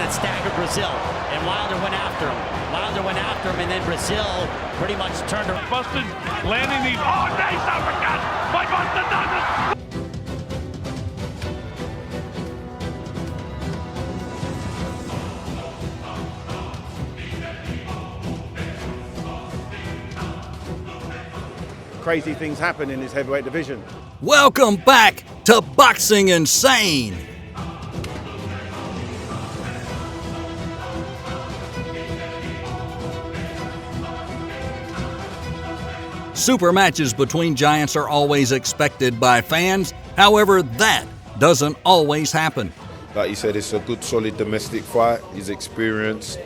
that staggered Brazil, and Wilder went after him. And then Brazil pretty much turned around. Busted, landing these. Oh, nice uppercut by Busted Douglas. Crazy things happen in this heavyweight division. Welcome back to Boxing Insane. Super matches between giants are always expected by fans. However, that doesn't always happen. Like you said, it's a good, solid domestic fight. He's experienced.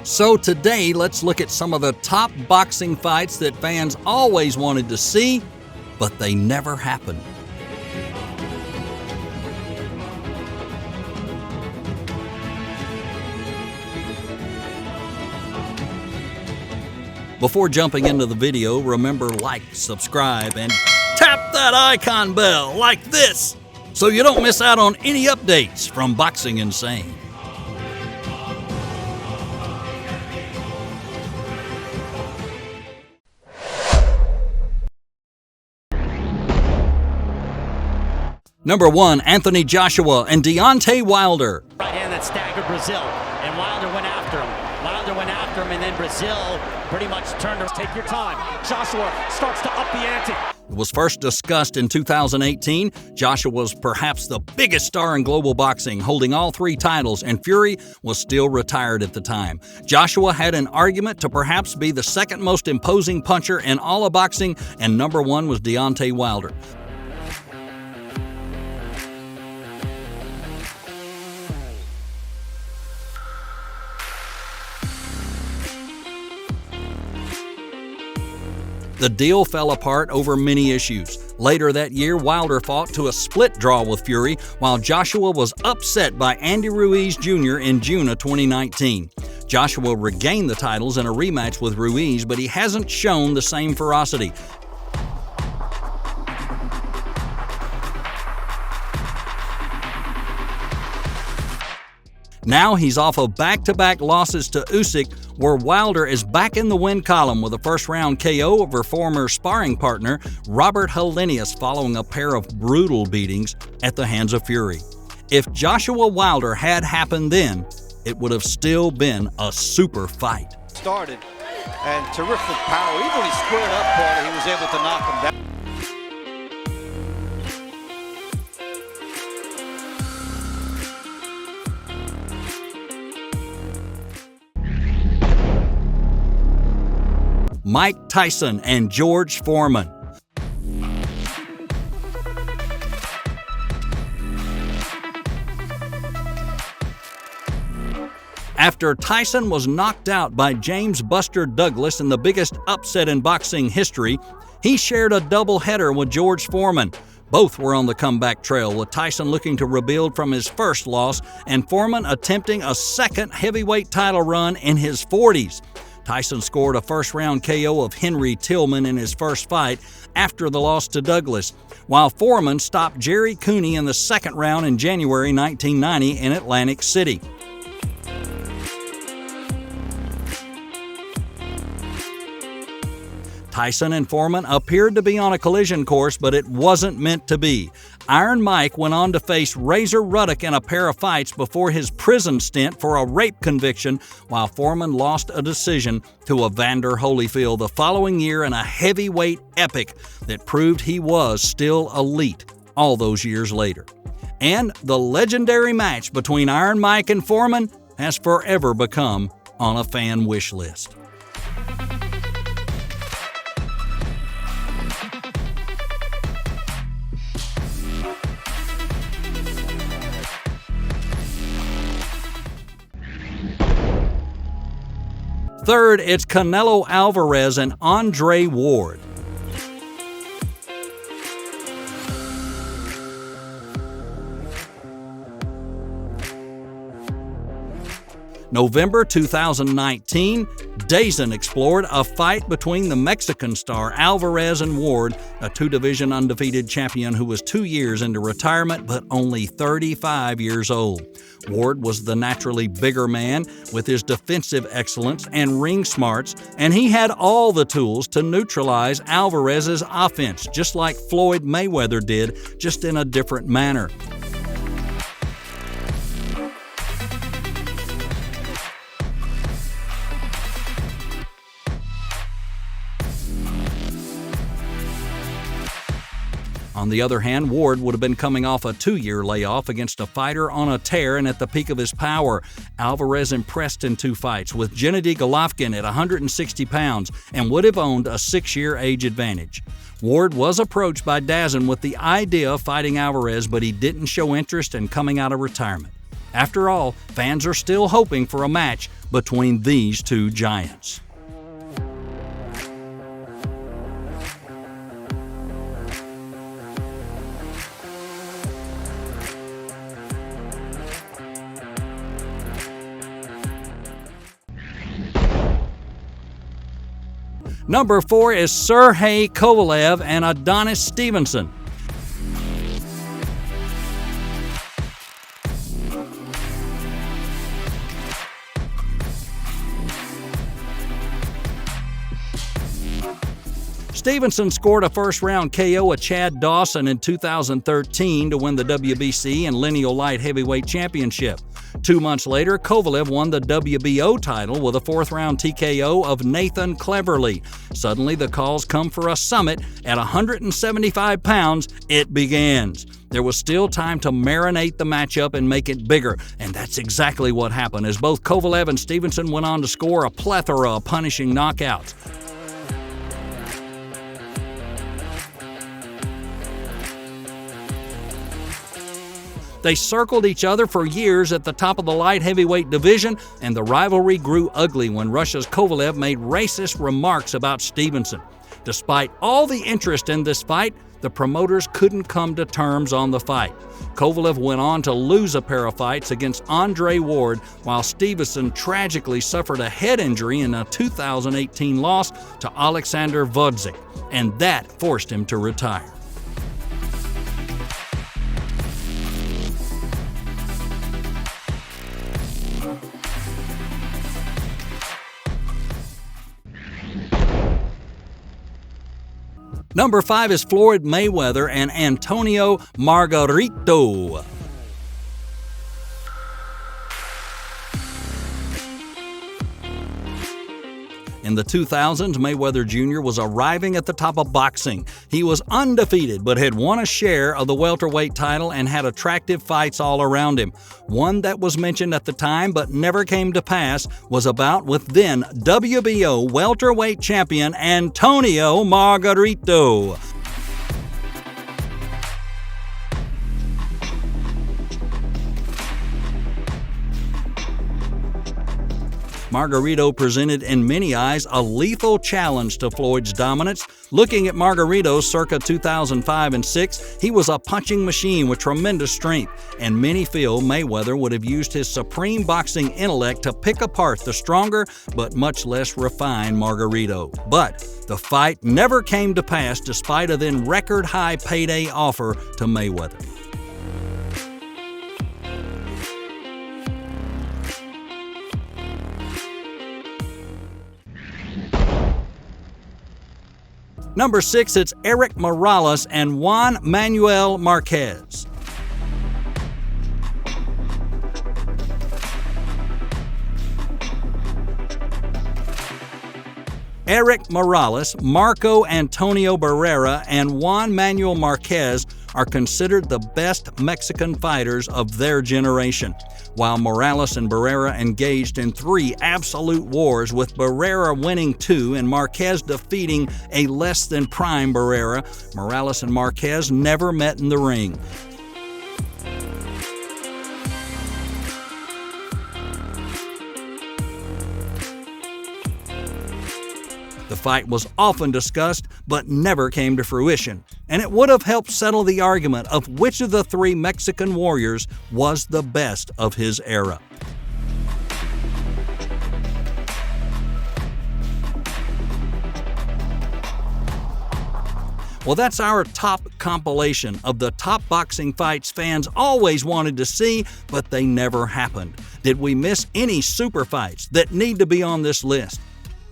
So today, let's look at some of the top boxing fights that fans always wanted to see, but they never happened. Before jumping into the video, remember like, subscribe, and tap that icon bell like this so you don't miss out on any updates from Boxing Insane. Number 1, Anthony Joshua and Deontay Wilder. Right hand that staggered Brazil, and Wilder went after him. And then Brazil pretty much turned around. Take your time. Joshua starts to up the ante. It was first discussed in 2018. Joshua was perhaps the biggest star in global boxing, holding all 3 titles, and Fury was still retired at the time. Joshua had an argument to perhaps be the second most imposing puncher in all of boxing, and number 1 was Deontay Wilder. The deal fell apart over many issues. Later that year, Wilder fought to a split draw with Fury, while Joshua was upset by Andy Ruiz Jr. in June of 2019. Joshua regained the titles in a rematch with Ruiz, but he hasn't shown the same ferocity. Now he's off of back-to-back losses to Usyk, where Wilder is back in the win column with a first-round KO over former sparring partner Robert Helenius following a pair of brutal beatings at the hands of Fury. If Joshua Wilder had happened then, it would have still been a super fight. Started, and terrific power. Even when he squared up, Paul, he was able to knock him down. Mike Tyson and George Foreman. After Tyson was knocked out by James Buster Douglas in the biggest upset in boxing history, he shared a doubleheader with George Foreman. Both were on the comeback trail, with Tyson looking to rebuild from his first loss and Foreman attempting a second heavyweight title run in his 40s. Tyson scored a first-round KO of Henry Tillman in his first fight after the loss to Douglas, while Foreman stopped Jerry Cooney in the second round in January 1990 in Atlantic City. Tyson and Foreman appeared to be on a collision course, but it wasn't meant to be. Iron Mike went on to face Razor Ruddock in a pair of fights before his prison stint for a rape conviction, while Foreman lost a decision to Evander Holyfield the following year in a heavyweight epic that proved he was still elite all those years later. And the legendary match between Iron Mike and Foreman has forever become on a fan wish list. Third, it's Canelo Alvarez and Andre Ward. November 2019, DAZN explored a fight between the Mexican star Alvarez and Ward, a two-division undefeated champion who was 2 years into retirement but only 35 years old. Ward was the naturally bigger man with his defensive excellence and ring smarts, and he had all the tools to neutralize Alvarez's offense, just like Floyd Mayweather did, just in a different manner. On the other hand, Ward would have been coming off a 2-year layoff against a fighter on a tear and at the peak of his power. Alvarez impressed in 2 fights, with Gennady Golovkin at 160 pounds and would have owned a 6-year age advantage. Ward was approached by DAZN with the idea of fighting Alvarez, but he didn't show interest in coming out of retirement. After all, fans are still hoping for a match between these two giants. Number 4 is Sergey Kovalev and Adonis Stevenson. Stevenson scored a first-round KO at Chad Dawson in 2013 to win the WBC and Lineal Light Heavyweight Championship. 2 months later, Kovalev won the WBO title with a 4th-round TKO of Nathan Cleverly. Suddenly, the calls come for a summit at 175 pounds. It begins. There was still time to marinate the matchup and make it bigger, and that's exactly what happened, as both Kovalev and Stevenson went on to score a plethora of punishing knockouts. They circled each other for years at the top of the light heavyweight division, and the rivalry grew ugly when Russia's Kovalev made racist remarks about Stevenson. Despite all the interest in this fight, the promoters couldn't come to terms on the fight. Kovalev went on to lose a pair of fights against Andre Ward, while Stevenson tragically suffered a head injury in a 2018 loss to Alexander Vodzik, and that forced him to retire. Number 5 is Floyd Mayweather and Antonio Margarito. In the 2000s, Mayweather Jr. was arriving at the top of boxing. He was undefeated, but had won a share of the welterweight title and had attractive fights all around him. One that was mentioned at the time but never came to pass was a bout with then WBO welterweight champion Antonio Margarito. Margarito presented in many eyes a lethal challenge to Floyd's dominance. Looking at Margarito circa 2005 and 6, he was a punching machine with tremendous strength, and many feel Mayweather would have used his supreme boxing intellect to pick apart the stronger but much less refined Margarito. But the fight never came to pass despite a then record-high payday offer to Mayweather. Number 6, it's Erik Morales and Juan Manuel Marquez. Erik Morales, Marco Antonio Barrera, and Juan Manuel Marquez are considered the best Mexican fighters of their generation. While Morales and Barrera engaged in 3 absolute wars, with Barrera winning 2 and Marquez defeating a less-than-prime Barrera, Morales and Marquez never met in the ring. The fight was often discussed, but never came to fruition, and it would have helped settle the argument of which of the 3 Mexican warriors was the best of his era. Well, that's our top compilation of the top boxing fights fans always wanted to see, but they never happened. Did we miss any super fights that need to be on this list?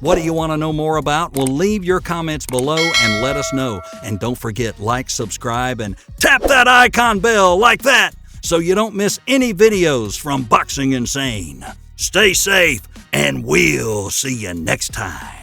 What do you want to know more about? Well, leave your comments below and let us know. And don't forget, like, subscribe, and tap that icon bell like that so you don't miss any videos from Boxing Insane. Stay safe, and we'll see you next time.